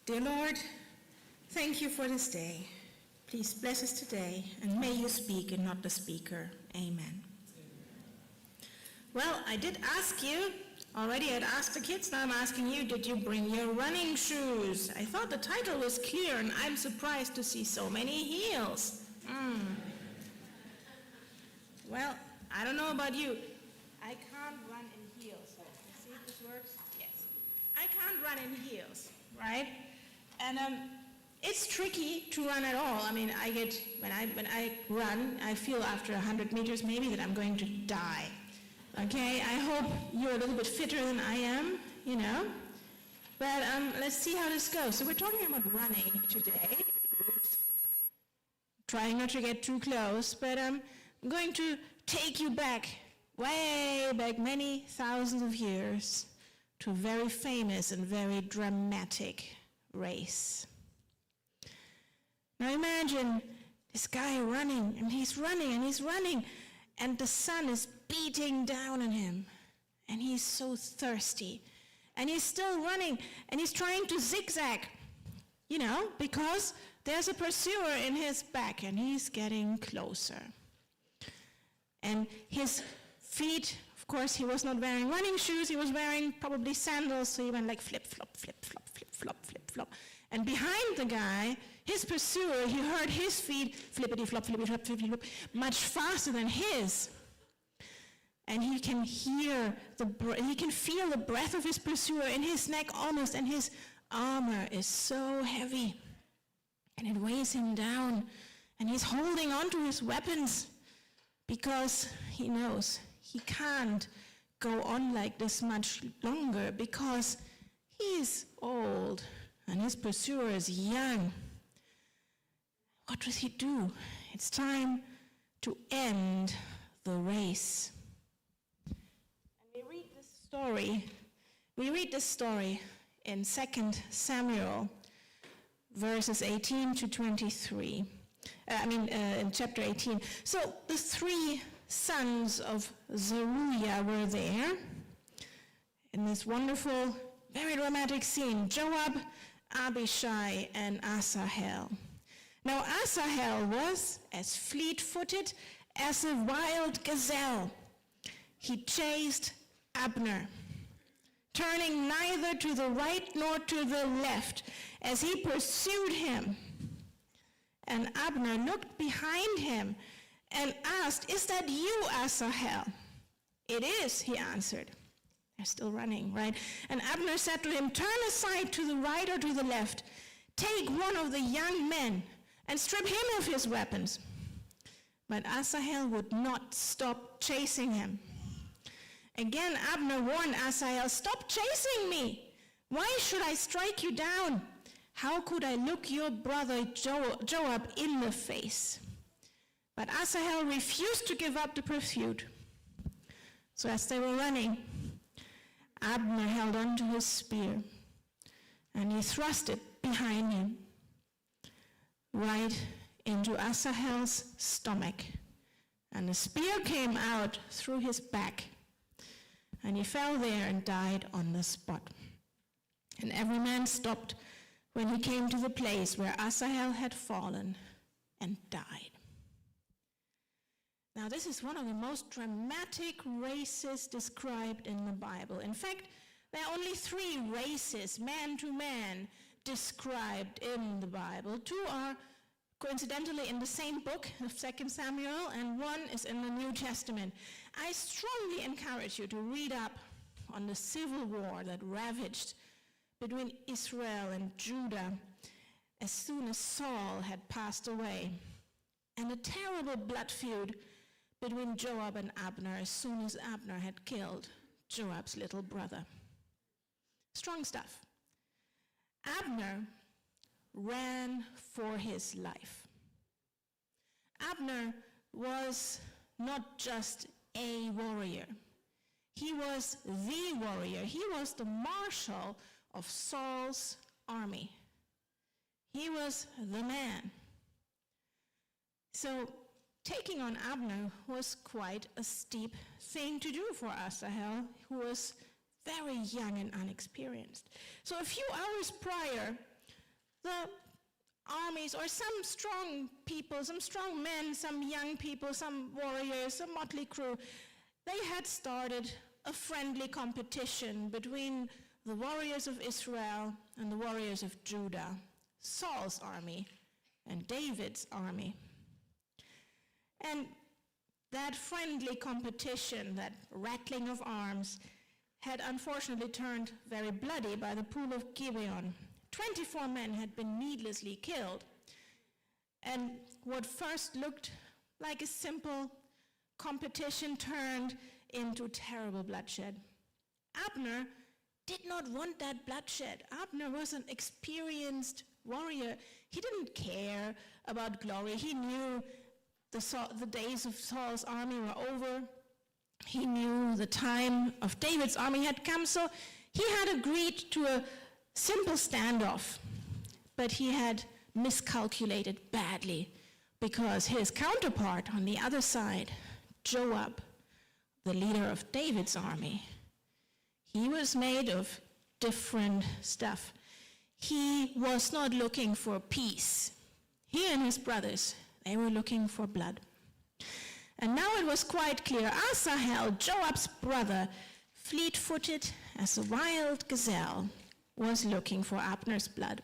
Dear Lord, thank you for this day. Please bless us today, and may you speak and not the speaker. Amen. Well, I did ask you, already I'd asked the kids, now I'm asking you, did you bring your running shoes? I thought the title was clear, and I'm surprised to see so many heels. Well, I don't know about you. I can't run in heels. Let's see if this works. Yes. I can't run in heels, right? And it's tricky to run at all. I mean, when I run, I feel after 100 meters maybe that I'm going to die. Okay, I hope you're a little bit fitter than I am, you know. But let's see how this goes. So we're talking about running today. Trying not to get too close, but I'm going to take you back, way back many thousands of years, to a very famous and very dramatic race. Now imagine this guy running, and he's running, and he's running, and the sun is beating down on him, and he's so thirsty, and he's still running, and he's trying to zigzag, you know, because there's a pursuer in his back, and he's getting closer. And his feet, of course, he was not wearing running shoes, he was wearing probably sandals, so he went like flip-flop, flip-flop, flip-flop, flip-flop. And behind the guy, his pursuer, he heard his feet flippity-flop, flippity-flop, flippity-flop, much faster than his. And he can feel the breath of his pursuer in his neck almost, and his armor is so heavy. And it weighs him down, and he's holding on to his weapons because he knows he can't go on like this much longer because he's old and his pursuer is young. What does he do? It's time to end the race. And we read this story in 2 Samuel, verses 18 to 23. In chapter 18. So the three sons of Zeruiah were there in this wonderful, very dramatic scene. Joab, Abishai, and Asahel. Now Asahel was as fleet-footed as a wild gazelle. He chased Abner, turning neither to the right nor to the left as he pursued him. And Abner looked behind him and asked, "Is that you, Asahel?" "It is," he answered. They're still running, right? And Abner said to him, "Turn aside to the right or to the left. Take one of the young men and strip him of his weapons." But Asahel would not stop chasing him. Again, Abner warned Asahel, "Stop chasing me. Why should I strike you down? How could I look your brother Joab in the face?" But Asahel refused to give up the pursuit. So as they were running, Abner held on to his spear, and he thrust it behind him, right into Asahel's stomach. And the spear came out through his back, and he fell there and died on the spot. And every man stopped when he came to the place where Asahel had fallen and died. Now, this is one of the most dramatic races described in the Bible. In fact, there are only 3 races, man to man, described in the Bible. 2 are coincidentally in the same book of 2 Samuel, and 1 is in the New Testament. I strongly encourage you to read up on the civil war that ravaged between Israel and Judah as soon as Saul had passed away, and a terrible blood feud between Joab and Abner as soon as Abner had killed Joab's little brother. Strong stuff. Abner ran for his life. Abner was not just a warrior. He was the warrior. He was the marshal of Saul's army. He was the man. So taking on Abner was quite a steep thing to do for Asahel, who was very young and unexperienced. So a few hours prior the armies, or some strong people, some strong men, some young people, some warriors, a motley crew, they had started a friendly competition between the warriors of Israel and the warriors of Judah, Saul's army and David's army. And that friendly competition, that rattling of arms, had unfortunately turned very bloody by the pool of Gibeon. 24 men had been needlessly killed. And what first looked like a simple competition turned into terrible bloodshed. Abner did not want that bloodshed. Abner was an experienced warrior. He didn't care about glory. He knew the days of Saul's army were over. He knew the time of David's army had come, so he had agreed to a simple standoff. But he had miscalculated badly, because his counterpart on the other side, Joab, the leader of David's army, he was made of different stuff. He was not looking for peace. He and his brothers, they were looking for blood. And now it was quite clear. Asahel, Joab's brother, fleet-footed as a wild gazelle, was looking for Abner's blood.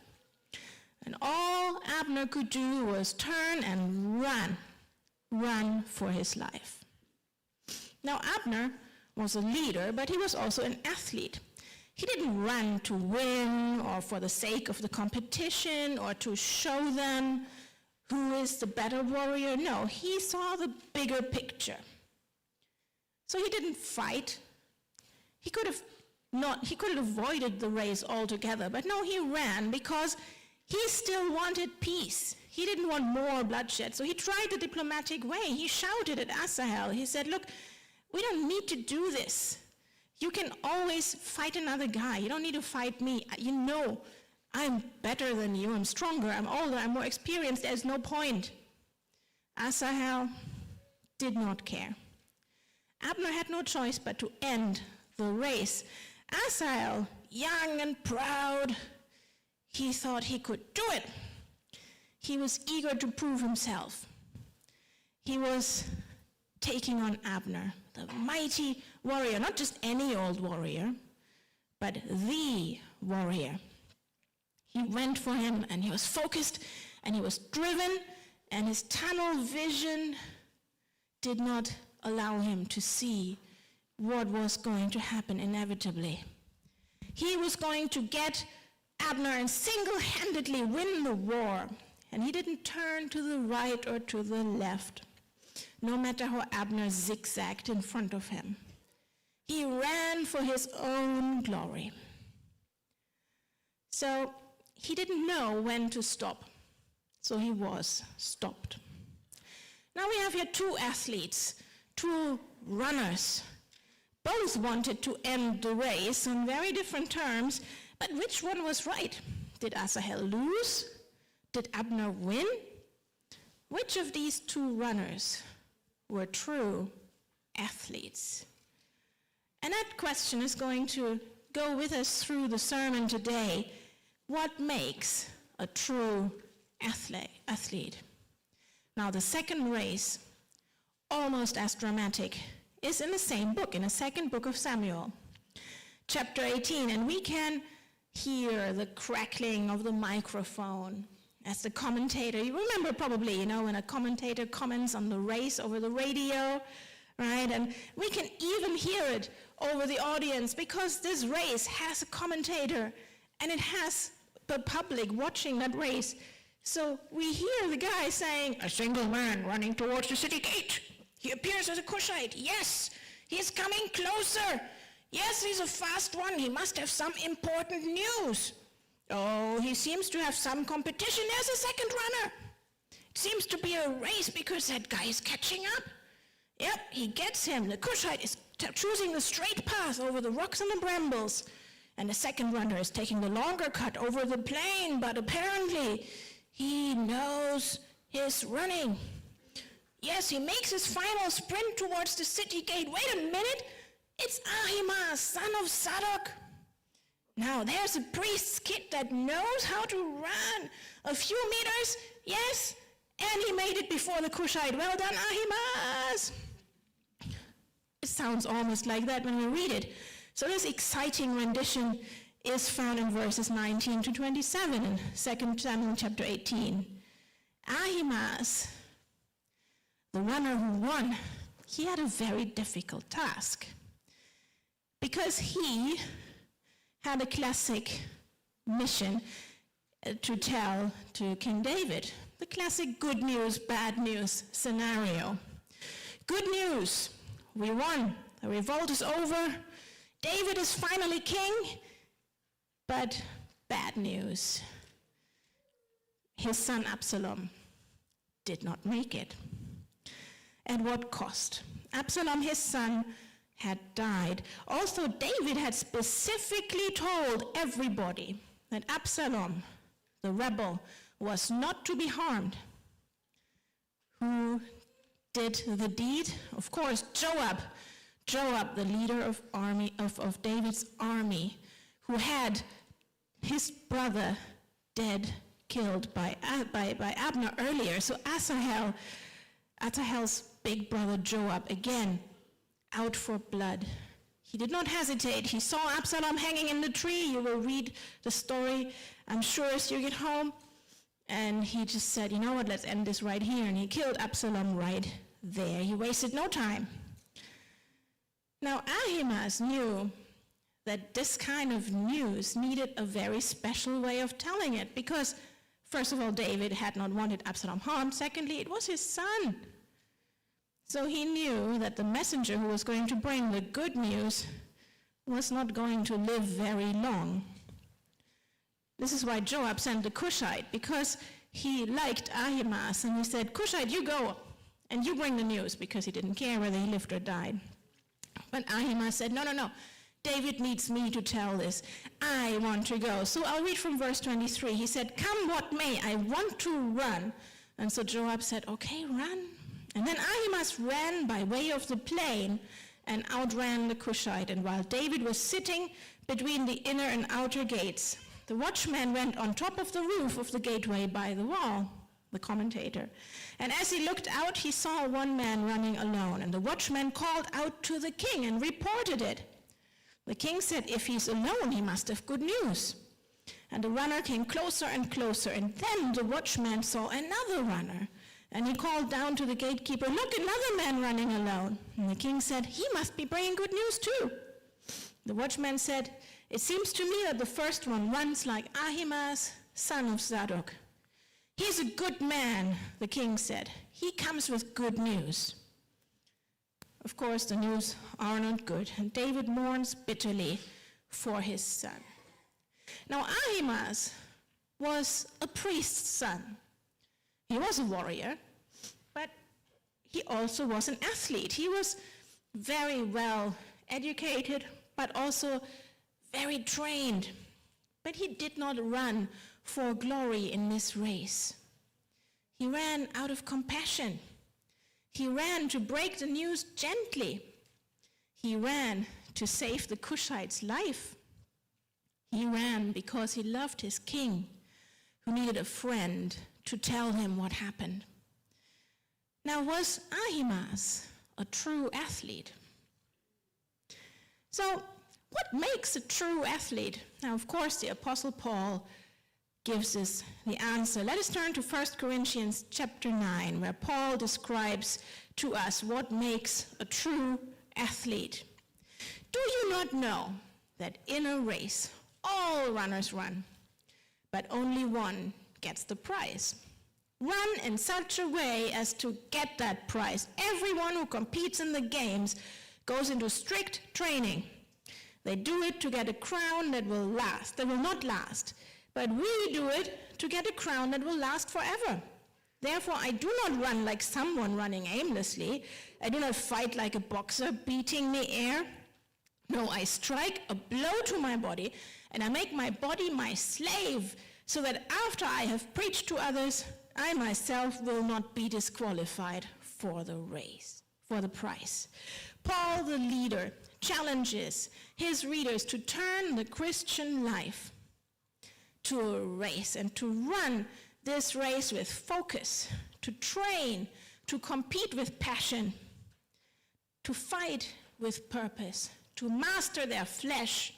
And all Abner could do was turn and run for his life. Now Abner was a leader, but he was also an athlete. He didn't run to win or for the sake of the competition or to show them who is the better warrior. No, he saw the bigger picture. So he didn't fight. He could have avoided the race altogether, but no, he ran because he still wanted peace. He didn't want more bloodshed, so he tried the diplomatic way. He shouted at Asahel. He said, "Look, we don't need to do this. You can always fight another guy. You don't need to fight me. You know I'm better than you. I'm stronger. I'm older. I'm more experienced. There's no point." Asahel did not care. Abner had no choice but to end the race. Asahel, young and proud, he thought he could do it. He was eager to prove himself. He was taking on Abner, the mighty warrior, not just any old warrior, but the warrior. He went for him, and he was focused, and he was driven, and his tunnel vision did not allow him to see what was going to happen inevitably. He was going to get Abner and single-handedly win the war, and he didn't turn to the right or to the left, no matter how Abner zigzagged in front of him. He ran for his own glory. So he didn't know when to stop, so he was stopped. Now we have here two athletes, two runners. Both wanted to end the race on very different terms, but which one was right? Did Asahel lose? Did Abner win? Which of these two runners were true athletes? And that question is going to go with us through the sermon today. What makes a true athlete? Now, the second race, almost as dramatic, is in the same book, in the second book of Samuel, chapter 18, and we can hear the crackling of the microphone as the commentator, you remember probably, when a commentator comments on the race over the radio, right? And we can even hear it over the audience because this race has a commentator and it has the public watching that race. So we hear the guy saying, "A single man running towards the city gate. He appears as a Cushite. Yes, he's coming closer. Yes, he's a fast one. He must have some important news. Oh, he seems to have some competition. There's a second runner. It seems to be a race because that guy is catching up. Yep, he gets him. The Cushite is choosing the straight path over the rocks and the brambles. And the second runner is taking the longer cut over the plain, but apparently he knows his running. Yes, he makes his final sprint towards the city gate. Wait a minute, it's Ahimaaz, son of Zadok. Now there's a priest's kid that knows how to run a few meters, yes, and he made it before the Cushite. Well done, Ahimaaz. It sounds almost like that when we read it. So this exciting rendition is found in verses 19 to 27 in 2 Samuel chapter 18. Ahimaaz, the runner who won, he had a very difficult task because he had a classic mission to tell to King David, the classic good news, bad news scenario. Good news, we won, the revolt is over, David is finally king, but bad news, his son Absalom did not make it. At what cost? Absalom, his son, had died. Also, David had specifically told everybody that Absalom, the rebel, was not to be harmed. Who did the deed? Of course, Joab, the leader of David's army, who had his brother killed by Abner earlier. So Asahel's big brother Joab, again, out for blood. He did not hesitate. He saw Absalom hanging in the tree. You will read the story, I'm sure, as you get home. And he just said, you know what, let's end this right here. And he killed Absalom right there. He wasted no time. Now, Ahimaaz knew that this kind of news needed a very special way of telling it because, first of all, David had not wanted Absalom harmed. Secondly, it was his son. So he knew that the messenger who was going to bring the good news was not going to live very long. This is why Joab sent the Cushite, because he liked Ahimaaz, and he said, Cushite, you go, and you bring the news, because he didn't care whether he lived or died. But Ahimaaz said, no, David needs me to tell this. I want to go. So I'll read from verse 23. He said, come what may, I want to run. And so Joab said, okay, run. And then Ahimaaz ran by way of the plain and outran the Cushite. And while David was sitting between the inner and outer gates, the watchman went on top of the roof of the gateway by the wall, the commentator. And as he looked out, he saw one man running alone. And the watchman called out to the king and reported it. The king said, if he's alone, he must have good news. And the runner came closer and closer. And then the watchman saw another runner. And he called down to the gatekeeper, look, another man running alone. And the king said, he must be bringing good news too. The watchman said, it seems to me that the first one runs like Ahimaaz, son of Zadok. He's a good man, the king said. He comes with good news. Of course, the news are not good, and David mourns bitterly for his son. Now, Ahimaaz was a priest's son. He was a warrior, but he also was an athlete. He was very well educated, but also very trained. But he did not run for glory in this race. He ran out of compassion. He ran to break the news gently. He ran to save the Cushite's life. He ran because he loved his king, who needed a friend to tell him what happened. Now, was Ahimaaz a true athlete? So, what makes a true athlete? Now, of course, the Apostle Paul gives us the answer. Let us turn to 1 Corinthians chapter 9, where Paul describes to us what makes a true athlete. Do you not know that in a race all runners run, but only one gets the prize? Run in such a way as to get that prize. Everyone who competes in the games goes into strict training. They do it to get a crown that will not last. But we do it to get a crown that will last forever. Therefore, I do not run like someone running aimlessly. I do not fight like a boxer beating the air. No, I strike a blow to my body, and I make my body my slave, so that after I have preached to others, I myself will not be disqualified for the race, for the prize. Paul, the leader, challenges his readers to turn the Christian life to a race and to run this race with focus, to train, to compete with passion, to fight with purpose, to master their flesh.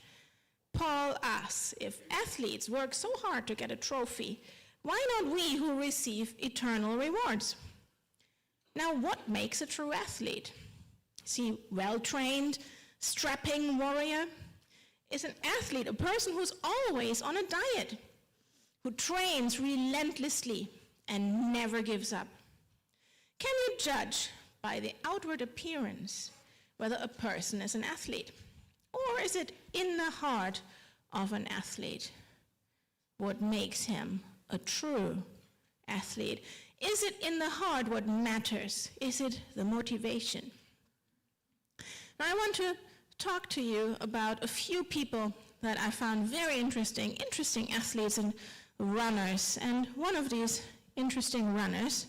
Paul asks, if athletes work so hard to get a trophy, why not we who receive eternal rewards? Now, what makes a true athlete? Is he well-trained, strapping warrior? Is an athlete a person who's always on a diet, who trains relentlessly and never gives up? Can you judge by the outward appearance whether a person is an athlete? Or is it in the heart of an athlete what makes him a true athlete? Is it in the heart what matters? Is it the motivation? Now I want to talk to you about a few people that I found very interesting athletes and runners. And one of these interesting runners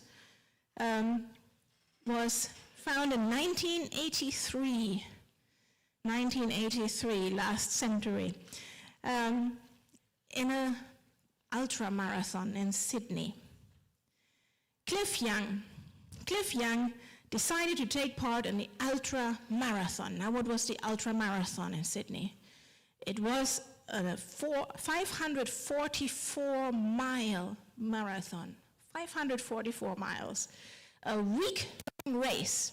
was found in 1983, last century, in an ultra marathon in Sydney. Cliff Young decided to take part in the ultra marathon. Now, what was the ultra marathon in Sydney? It was a 544-mile marathon, 544 miles, a week-long race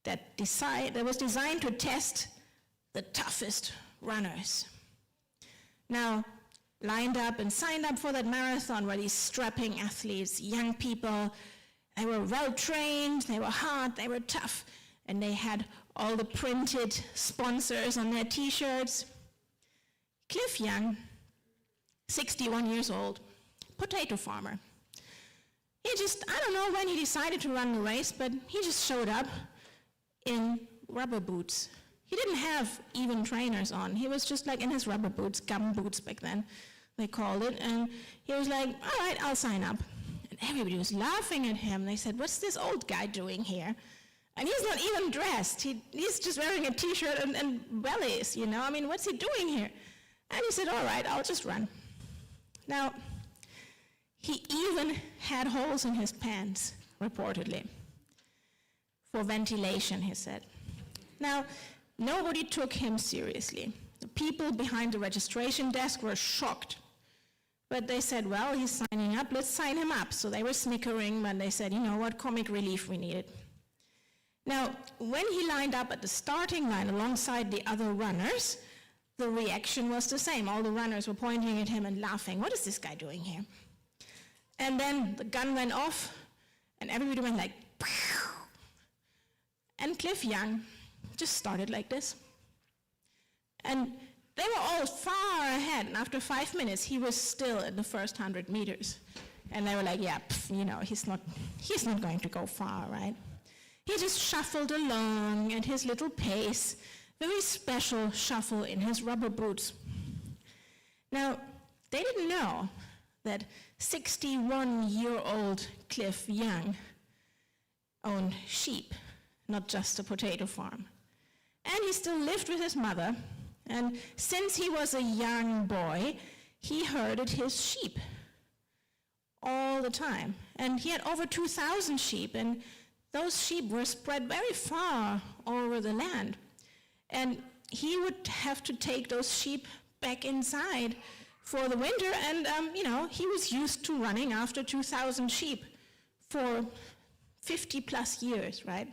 that was designed to test the toughest runners. Now, lined up and signed up for that marathon were these strapping athletes, young people. They were well-trained, they were hard, they were tough, and they had all the printed sponsors on their T-shirts. Cliff Young, 61 years old, potato farmer. He just, I don't know when he decided to run the race, but he just showed up in rubber boots. He didn't have even trainers on. He was just like in his rubber boots, gum boots back then, they called it, and he was like, all right, I'll sign up. And everybody was laughing at him. They said, what's this old guy doing here? And he's not even dressed. He's just wearing a T-shirt and wellies, you know? I mean, what's he doing here? And he said, all right, I'll just run. Now, he even had holes in his pants, reportedly, for ventilation, he said. Now, nobody took him seriously. The people behind the registration desk were shocked. But they said, well, he's signing up, let's sign him up. So they were snickering when they said, you know what, comic relief we needed. Now, when he lined up at the starting line alongside the other runners, the reaction was the same. All the runners were pointing at him and laughing. What is this guy doing here? And then the gun went off, and everybody went like, pow! And Cliff Young just started like this. And they were all far ahead, and after 5 minutes, he was still in the first 100 meters. And they were like, yeah, you know, he's not going to go far, right? He just shuffled along at his little pace, very special shuffle in his rubber boots. Now, they didn't know that 61-year-old Cliff Young owned sheep, not just a potato farm. And he still lived with his mother, and since he was a young boy, he herded his sheep all the time. And he had over 2,000 sheep, and those sheep were spread very far over the land. And he would have to take those sheep back inside for the winter, and you know, he was used to running after 2,000 sheep for 50 plus years, right?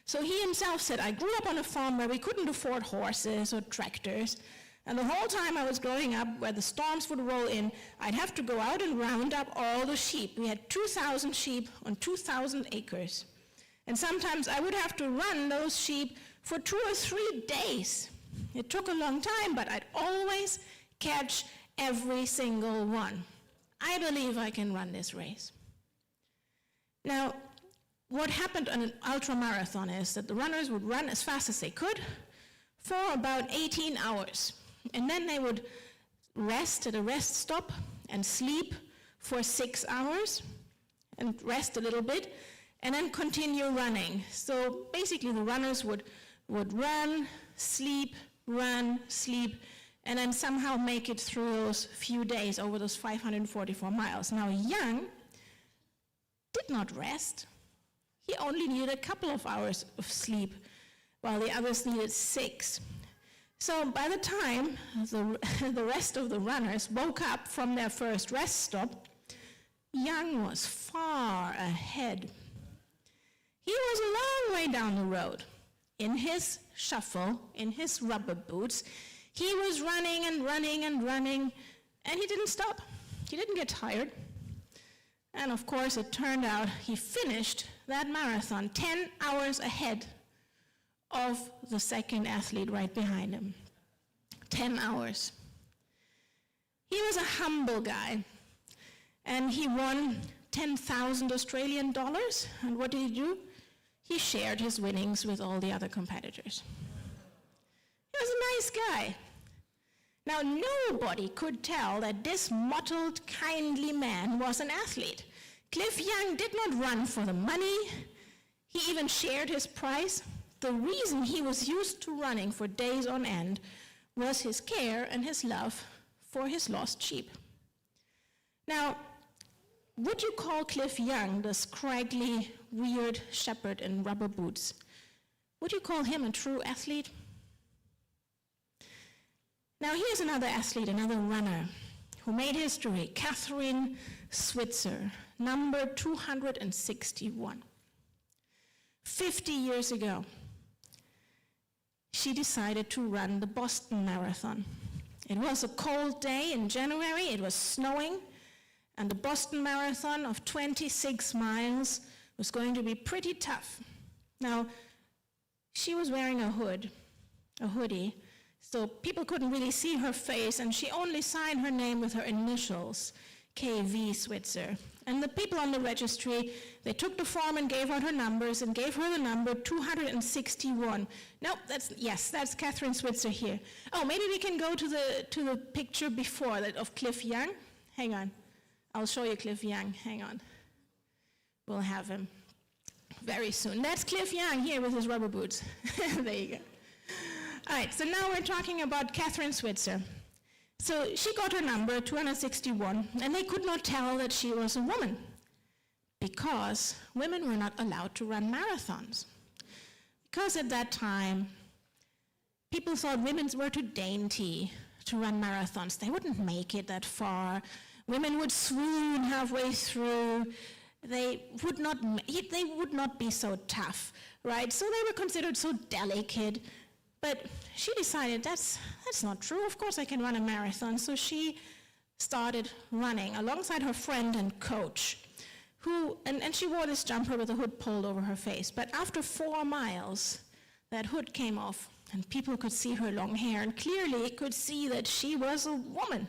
So he himself said, I grew up on a farm where we couldn't afford horses or tractors, and the whole time I was growing up, where the storms would roll in, I'd have to go out and round up all the sheep. We had 2,000 sheep on 2,000 acres. And sometimes I would have to run those sheep for 2 or 3 days. It took a long time, but I'd always catch every single one. I believe I can run this race. Now, what happened on an ultra-marathon is that the runners would run as fast as they could for about 18 hours. And then they would rest at a rest stop and sleep for 6 hours and rest a little bit and then continue running. So basically the runners would would run, sleep, and then somehow make it through those few days over those 544 miles. Now, Young did not rest. He only needed a couple of hours of sleep, while the others needed 6. So by the time the rest of the runners woke up from their first rest stop, Young was far ahead. He was a long way down the road. In his shuffle, in his rubber boots, he was running, and he didn't stop. He didn't get tired. And of course, it turned out he finished that marathon 10 hours ahead of the second athlete right behind him. 10 hours. He was a humble guy, and he won 10,000 Australian dollars. And what did he do? He shared his winnings with all the other competitors. He was a nice guy. Now, nobody could tell that this mottled, kindly man was an athlete. Cliff Young did not run for the money. He even shared his prize. The reason he was used to running for days on end was his care and his love for his lost sheep. Now, would you call Cliff Young, the scraggly, weird shepherd in rubber boots, would you call him a true athlete? Now here's another athlete, another runner, who made history, Kathrine Switzer, number 261. 50 years ago, she decided to run the Boston Marathon. It was a cold day in January, it was snowing, and the Boston Marathon of 26 miles was going to be pretty tough. Now, she was wearing a hoodie, so people couldn't really see her face, and she only signed her name with her initials, KV Switzer. And the people on the registry, they took the form and gave out her numbers and gave her the number 261. No, that's Kathrine Switzer here. Oh, maybe we can go to the picture before that of Cliff Young. Hang on. I'll show you Cliff Young. Hang on. We'll have him very soon. That's Cliff Young here with his rubber boots. There you go. All right, so now we're talking about Kathrine Switzer. So she got her number, 261, and they could not tell that she was a woman because women were not allowed to run marathons. Because at that time, people thought women were too dainty to run marathons. They wouldn't make it that far. Women would swoon halfway through. They would not be so tough, right? So they were considered so delicate. But she decided that's not true. Of course I can run a marathon. So she started running alongside her friend and coach, and she wore this jumper with a hood pulled over her face. But after 4 miles, that hood came off, and people could see her long hair, and clearly could see that she was a woman.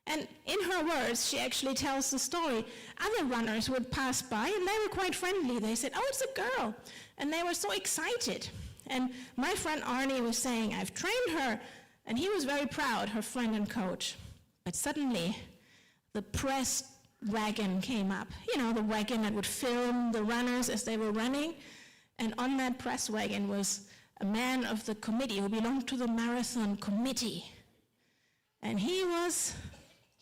And in her words, she actually tells the story. Other runners would pass by, and they were quite friendly. They said, "Oh, it's a girl." And they were so excited. And my friend Arnie was saying, "I've trained her," and he was very proud, her friend and coach. But suddenly, the press wagon came up. You know, the wagon that would film the runners as they were running. And on that press wagon was a man of the committee who belonged to the marathon committee. And he was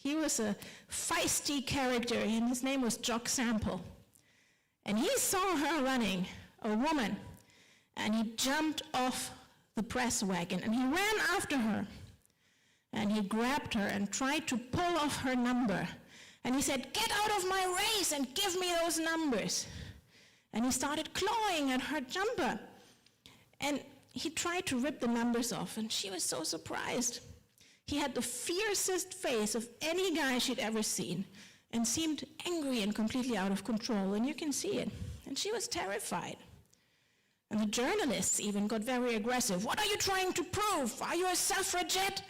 a feisty character, and his name was Jock Sample. And he saw her running, a woman, and he jumped off the press wagon, and he ran after her. And he grabbed her and tried to pull off her number. And he said, "Get out of my race and give me those numbers." And he started clawing at her jumper. And he tried to rip the numbers off, and she was so surprised. He had the fiercest face of any guy she'd ever seen and seemed angry and completely out of control, and you can see it. And she was terrified. And the journalists even got very aggressive. "What are you trying to prove? Are you a suffragette?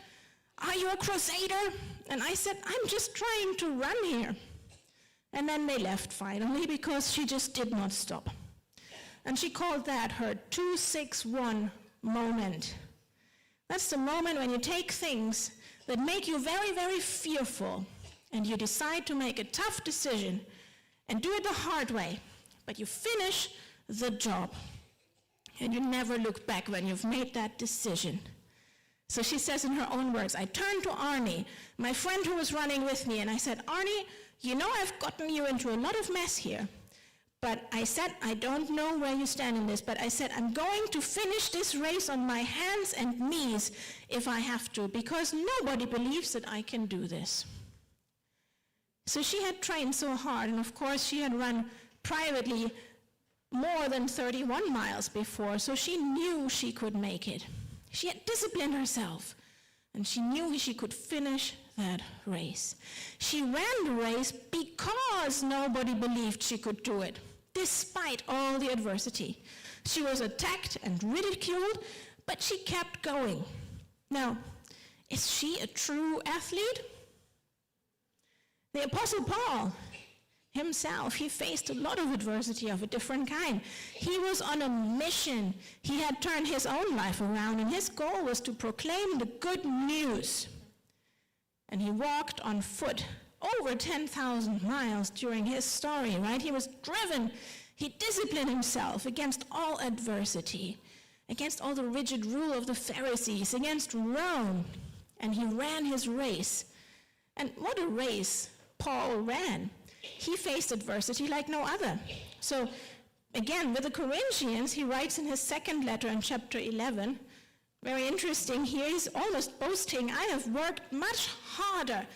Are you a crusader?" And I said, "I'm just trying to run here." And then they left finally because she just did not stop. And she called that her 261 moment. That's the moment when you take things that make you very, very fearful and you decide to make a tough decision and do it the hard way, but you finish the job. And you never look back when you've made that decision. So she says in her own words, I turned to Arnie, my friend who was running with me, and I said, Arnie, you know I've gotten you into a lot of mess here. But I said, I don't know where you stand in this, but I said, I'm going to finish this race on my hands and knees if I have to, because nobody believes that I can do this. So she had trained so hard, and of course she had run privately more than 31 miles before, so she knew she could make it. She had disciplined herself, and she knew she could finish that race. She ran the race because nobody believed she could do it, despite all the adversity. She was attacked and ridiculed, but she kept going. Now, is she a true athlete? The Apostle Paul himself, he faced a lot of adversity of a different kind. He was on a mission. He had turned his own life around, and his goal was to proclaim the good news. And he walked on foot over 10,000 miles during his story, right? He was driven. He disciplined himself against all adversity, against all the rigid rule of the Pharisees, against Rome. And he ran his race. And what a race Paul ran. He faced adversity like no other. So again, with the Corinthians, he writes in his second letter in chapter 11, very interesting here, he's almost boasting, I have worked much harder,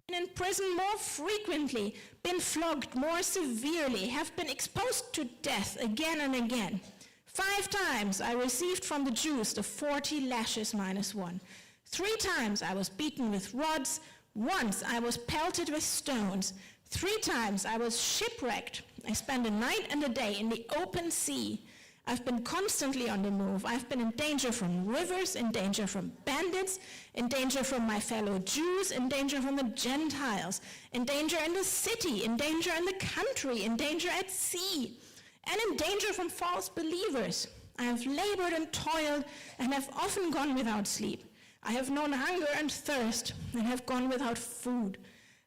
been in prison more frequently, been flogged more severely, have been exposed to death again and again. 5 times I received from the Jews the 40 lashes minus 1. 3 times I was beaten with rods. Once I was pelted with stones. 3 times I was shipwrecked. I spent a night and a day in the open sea. I've been constantly on the move. I've been in danger from rivers, in danger from bandits, in danger from my fellow Jews, in danger from the Gentiles, in danger in the city, in danger in the country, in danger at sea, and in danger from false believers. I have labored and toiled and have often gone without sleep. I have known hunger and thirst and have gone without food.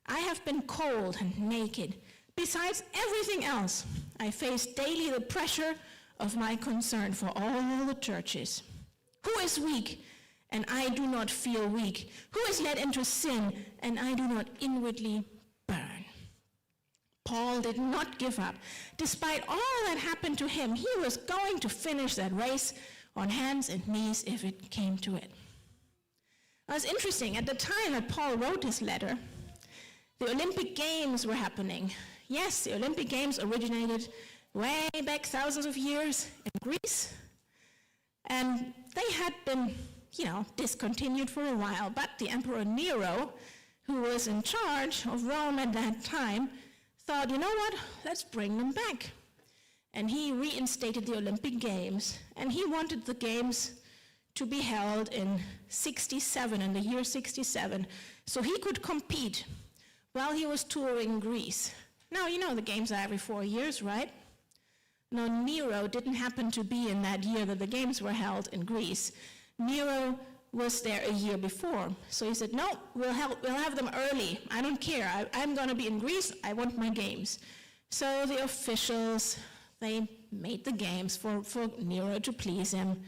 I have been cold and naked. Besides everything else, I face daily the pressure of my concern for all the churches. Who is weak, and I do not feel weak? Who is led into sin, and I do not inwardly burn? Paul did not give up. Despite all that happened to him, he was going to finish that race on hands and knees if it came to it. Now, it's interesting, at the time that Paul wrote his letter, the Olympic Games were happening. Yes, the Olympic Games originated way back thousands of years in Greece, and they had been, discontinued for a while, but the Emperor Nero, who was in charge of Rome at that time, thought, you know what, let's bring them back. And he reinstated the Olympic Games, and he wanted the Games to be held in the year 67, so he could compete while he was touring Greece. Now, the Games are every 4 years, right? No, Nero didn't happen to be in that year that the Games were held in Greece. Nero was there a year before. So he said, no, we'll have them early. I don't care. I'm going to be in Greece. I want my Games. So the officials, they made the Games for Nero to please him.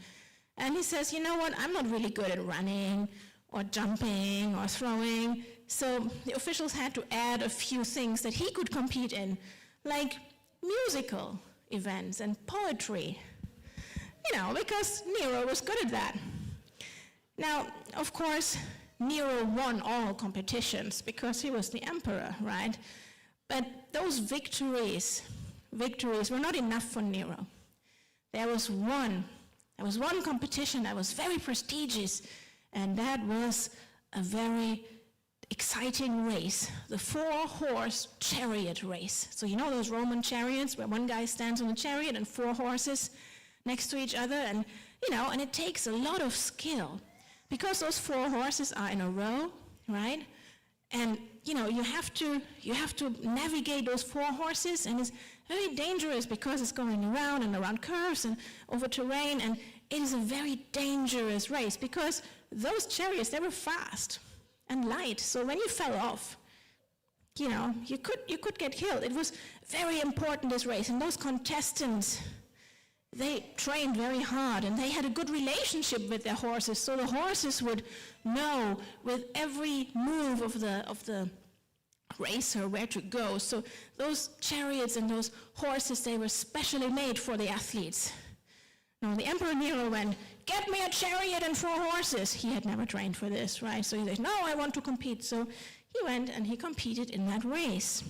And he says, you know what, I'm not really good at running or jumping or throwing. So the officials had to add a few things that he could compete in, like musical events and poetry, because Nero was good at that. Now, of course, Nero won all competitions because he was the emperor, right? But those victories were not enough for Nero. There was one competition that was very prestigious, and that was a very exciting race, the 4-horse chariot race. So those Roman chariots where one guy stands on a chariot and 4 horses next to each other, and it takes a lot of skill because those 4 horses are in a row, right? And you have to navigate those 4 horses, and it's very dangerous because it's going around and around curves and over terrain, and it is a very dangerous race because those chariots, they were fast and light, so when you fell off, you could get killed. It was very important, this race, and those contestants, they trained very hard, and they had a good relationship with their horses, so the horses would know with every move of the racer where to go. So those chariots and those horses, they were specially made for the athletes. Now the Emperor Nero went, "Get me a chariot and 4 horses." He had never trained for this, right? So he said, "No, I want to compete." So he went and he competed in that race.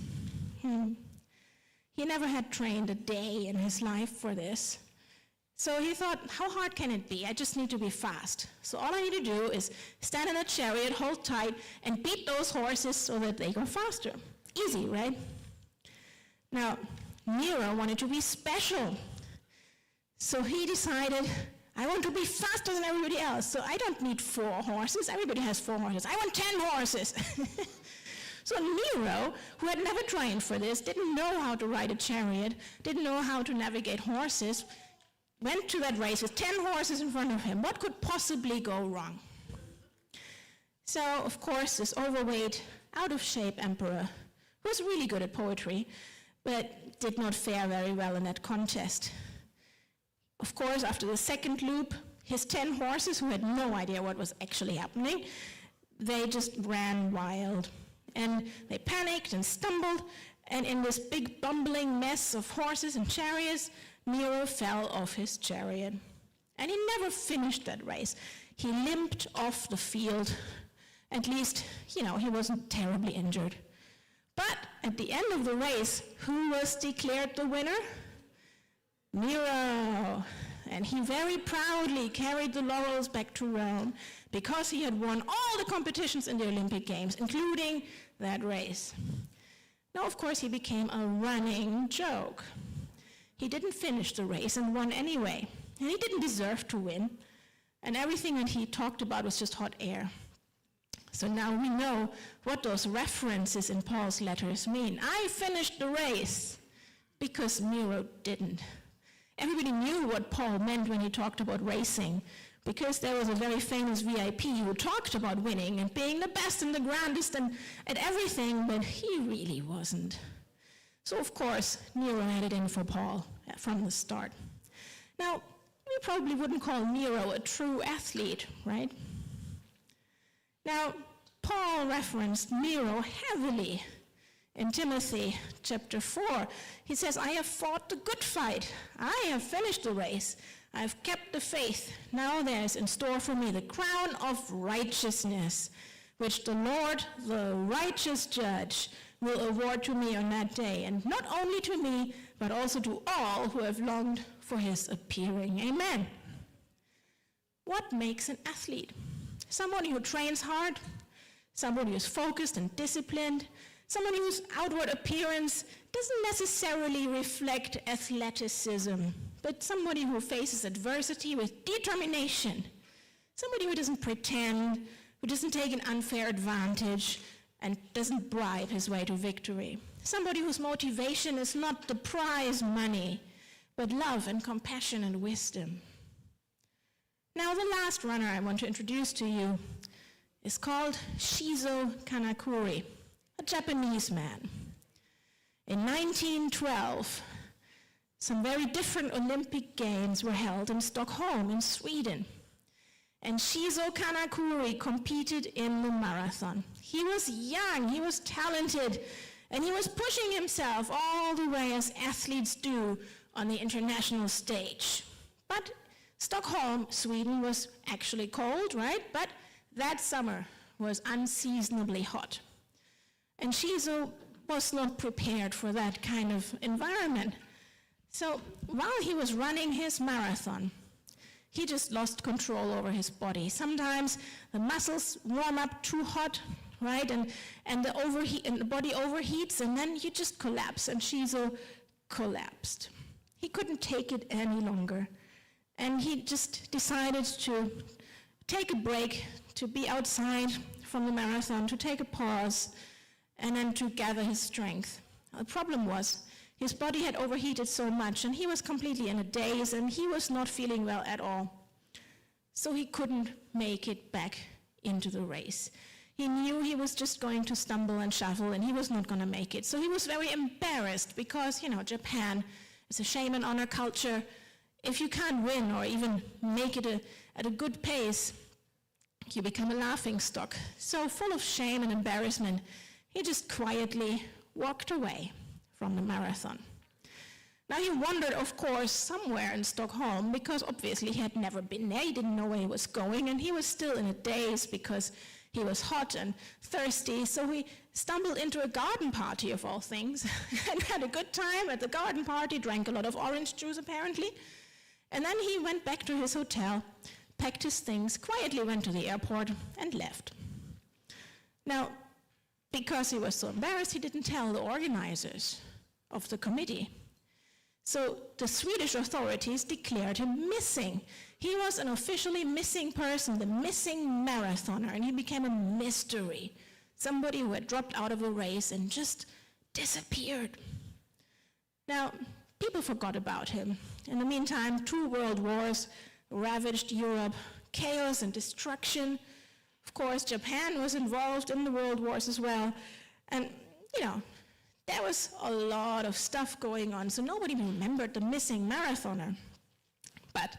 He never had trained a day in his life for this. So he thought, how hard can it be? I just need to be fast. So all I need to do is stand in a chariot, hold tight, and beat those horses so that they go faster. Easy, right? Now, Nero wanted to be special. So he decided, I want to be faster than everybody else. So I don't need 4 horses. Everybody has 4 horses. I want 10 horses. So Nero, who had never trained for this, didn't know how to ride a chariot, didn't know how to navigate horses, went to that race with 10 horses in front of him. What could possibly go wrong? So, of course, this overweight, out-of-shape emperor, who was really good at poetry, but did not fare very well in that contest. Of course, after the second loop, his 10 horses, who had no idea what was actually happening, they just ran wild. And they panicked and stumbled, and in this big bumbling mess of horses and chariots, Nero fell off his chariot. And he never finished that race. He limped off the field. At least, he wasn't terribly injured. But at the end of the race, who was declared the winner? Nero. And he very proudly carried the laurels back to Rome because he had won all the competitions in the Olympic Games, including that race. Now, of course, he became a running joke. He didn't finish the race and won anyway. And he didn't deserve to win. And everything that he talked about was just hot air. So now we know what those references in Paul's letters mean. I finished the race because Nero didn't. Everybody knew what Paul meant when he talked about racing, because there was a very famous VIP who talked about winning and being the best and the grandest and at everything, but he really wasn't. So, of course, Nero had it in for Paul from the start. Now, we probably wouldn't call Nero a true athlete, right? Now, Paul referenced Nero heavily in Timothy chapter 4. He says, I have fought the good fight. I have finished the race. I have kept the faith. Now there is in store for me the crown of righteousness, which the Lord, the righteous judge, will award to me on that day, and not only to me, but also to all who have longed for his appearing. Amen. What makes an athlete? Somebody who trains hard, somebody who's focused and disciplined, somebody whose outward appearance doesn't necessarily reflect athleticism, but somebody who faces adversity with determination, somebody who doesn't pretend, who doesn't take an unfair advantage, and doesn't bribe his way to victory. Somebody whose motivation is not the prize money, but love and compassion and wisdom. Now, the last runner I want to introduce to you is called Shizo Kanakuri, a Japanese man. In 1912, some very different Olympic Games were held in Stockholm, in Sweden. And Shizo Kanakuri competed in the marathon. He was young, he was talented, and he was pushing himself all the way as athletes do on the international stage. But Stockholm, Sweden, was actually cold, right? But that summer was unseasonably hot. And Shizo was not prepared for that kind of environment. So while he was running his marathon, he just lost control over his body. Sometimes the muscles warm up too hot, right? And the body overheats, and then you just collapse. And Shizo collapsed. He couldn't take it any longer. And he just decided to take a break, to be outside from the marathon, to take a pause, and then to gather his strength. The problem was, his body had overheated so much, and he was completely in a daze, and he was not feeling well at all. So he couldn't make it back into the race. He knew he was just going to stumble and shuffle, and he was not going to make it. So he was very embarrassed because, Japan is a shame and honor culture. If you can't win or even make it at a good pace, you become a laughingstock. So full of shame and embarrassment, he just quietly walked away from the marathon. Now he wandered, of course, somewhere in Stockholm, because obviously he had never been there. He didn't know where he was going, and he was still in a daze because he was hot and thirsty. So he stumbled into a garden party, of all things, and had a good time at the garden party, drank a lot of orange juice, apparently. And then he went back to his hotel, packed his things, quietly went to the airport, and left. Now, because he was so embarrassed, he didn't tell the organizers of the committee. So the Swedish authorities declared him missing. He was an officially missing person, the missing marathoner, and he became a mystery, somebody who had dropped out of a race and just disappeared. Now, people forgot about him. In the meantime, 2 world wars ravaged Europe, chaos and destruction. Of course, Japan was involved in the world wars as well. And, there was a lot of stuff going on, so nobody remembered the missing marathoner. But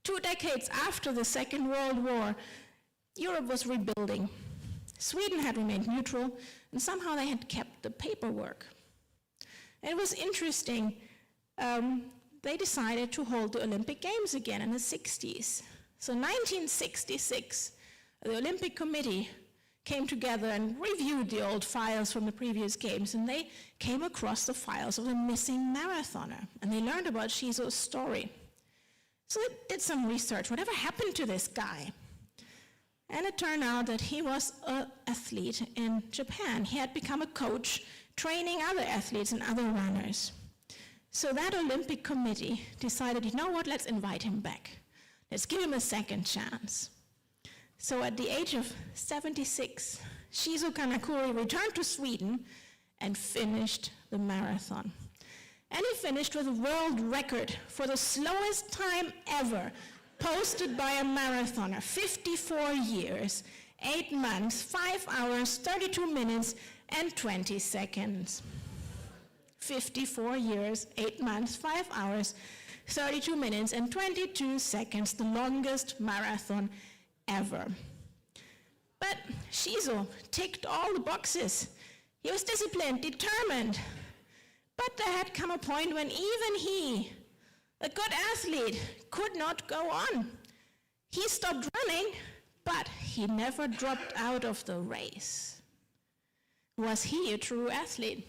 2 decades after the Second World War, Europe was rebuilding. Sweden had remained neutral, and somehow they had kept the paperwork. And it was interesting. They decided to hold the Olympic Games again in the 60s. So 1966, the Olympic Committee came together and reviewed the old files from the previous games, and they came across the files of the missing marathoner, and they learned about Shizo's story. So they did some research. Whatever happened to this guy? And it turned out that he was an athlete in Japan. He had become a coach, training other athletes and other runners. So that Olympic Committee decided, let's invite him back. Let's give him a second chance. So at the age of 76, Shizo Kanakuri returned to Sweden and finished the marathon. And he finished with a world record for the slowest time ever posted by a marathoner, 54 years, 8 months, 5 hours, 32 minutes, and 20 seconds. 54 years, 8 months, 5 hours, 32 minutes, and 22 seconds, the longest marathon ever. But Shizo ticked all the boxes. He was disciplined, determined. But there had come a point when even he, a good athlete, could not go on. He stopped running, but he never dropped out of the race. Was he a true athlete?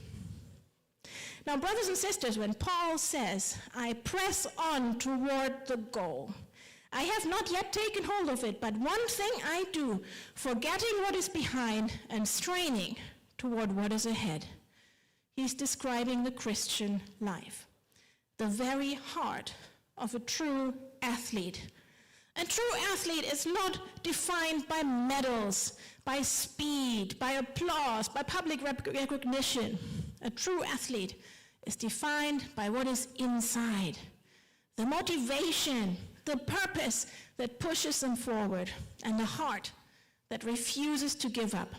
Now, brothers and sisters, when Paul says, I press on toward the goal, I have not yet taken hold of it, but one thing I do, forgetting what is behind and straining toward what is ahead. He's describing the Christian life, the very heart of a true athlete. A true athlete is not defined by medals, by speed, by applause, by public recognition. A true athlete is defined by what is inside, the motivation, the purpose that pushes them forward, and the heart that refuses to give up.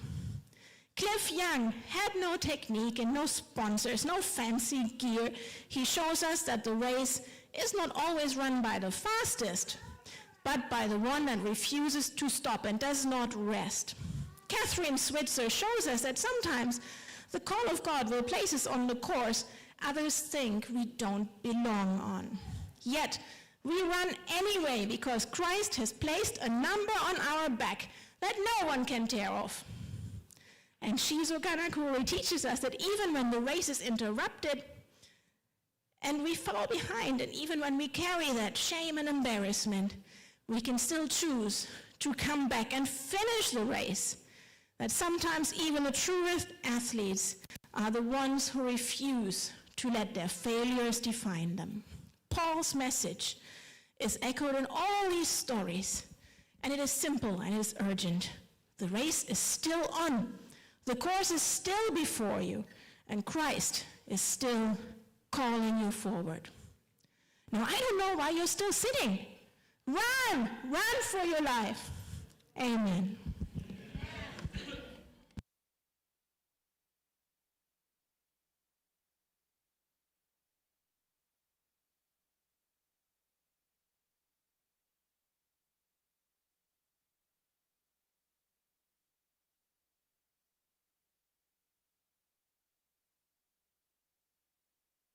Cliff Young had no technique and no sponsors, no fancy gear. He shows us that the race is not always run by the fastest, but by the one that refuses to stop and does not rest. Catherine Switzer shows us that sometimes the call of God will place us on the course others think we don't belong on. Yet, we run anyway because Christ has placed a number on our back that no one can tear off. And Shizo Kanakuri teaches us that even when the race is interrupted and we fall behind, and even when we carry that shame and embarrassment, we can still choose to come back and finish the race. That sometimes even the truest athletes are the ones who refuse to let their failures define them. Paul's message is echoed in all these stories, and it is simple and it is urgent. The race is still on. The course is still before you, and Christ is still calling you forward. Now, I don't know why you're still sitting. Run for your life. Amen.